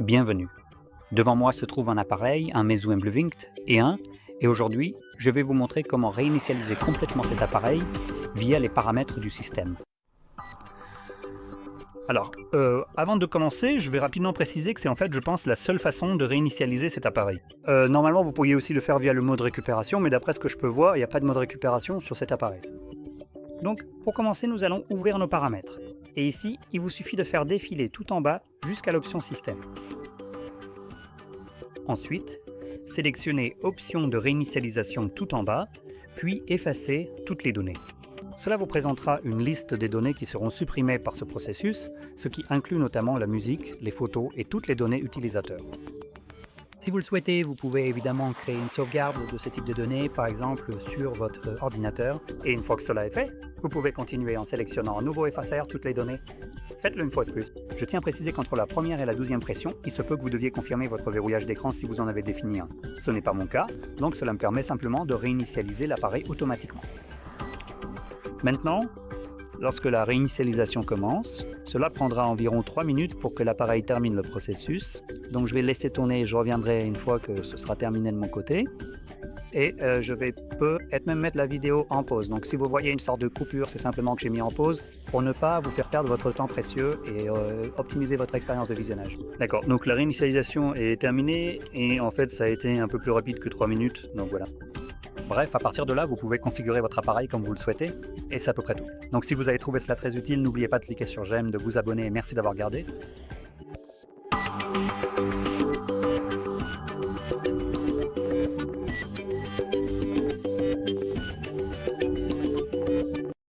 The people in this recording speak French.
Bienvenue. Devant moi se trouve un appareil, un Meizu M-Blue et aujourd'hui, je vais vous montrer comment réinitialiser complètement cet appareil via les paramètres du système. Alors, avant de commencer, je vais rapidement préciser que c'est en fait, je pense, la seule façon de réinitialiser cet appareil. Normalement, vous pourriez aussi le faire via le mode récupération, mais d'après ce que je peux voir, il n'y a pas de mode récupération sur cet appareil. Donc, pour commencer, nous allons ouvrir nos paramètres. Et ici, il vous suffit de faire défiler tout en bas jusqu'à l'option Système. Ensuite, sélectionnez Option de réinitialisation tout en bas, puis effacer toutes les données. Cela vous présentera une liste des données qui seront supprimées par ce processus, ce qui inclut notamment la musique, les photos et toutes les données utilisateurs. Si vous le souhaitez, vous pouvez évidemment créer une sauvegarde de ce type de données, par exemple sur votre ordinateur. Et une fois que cela est fait, vous pouvez continuer en sélectionnant à nouveau effacer toutes les données. Faites-le une fois de plus. Je tiens à préciser qu'entre la première et la 12e pression, il se peut que vous deviez confirmer votre verrouillage d'écran si vous en avez défini un. Ce n'est pas mon cas, donc cela me permet simplement de réinitialiser l'appareil automatiquement. Maintenant, lorsque la réinitialisation commence, cela prendra environ 3 minutes pour que l'appareil termine le processus. Donc je vais laisser tourner et je reviendrai une fois que ce sera terminé de mon côté. Et je vais peut-être même mettre la vidéo en pause. Donc si vous voyez une sorte de coupure, c'est simplement que j'ai mis en pause pour ne pas vous faire perdre votre temps précieux et optimiser votre expérience de visionnage. D'accord, donc la réinitialisation est terminée et en fait ça a été un peu plus rapide que 3 minutes, donc voilà. Bref, à partir de là, vous pouvez configurer votre appareil comme vous le souhaitez, et c'est à peu près tout. Donc si vous avez trouvé cela très utile, n'oubliez pas de cliquer sur j'aime, de vous abonner et merci d'avoir regardé.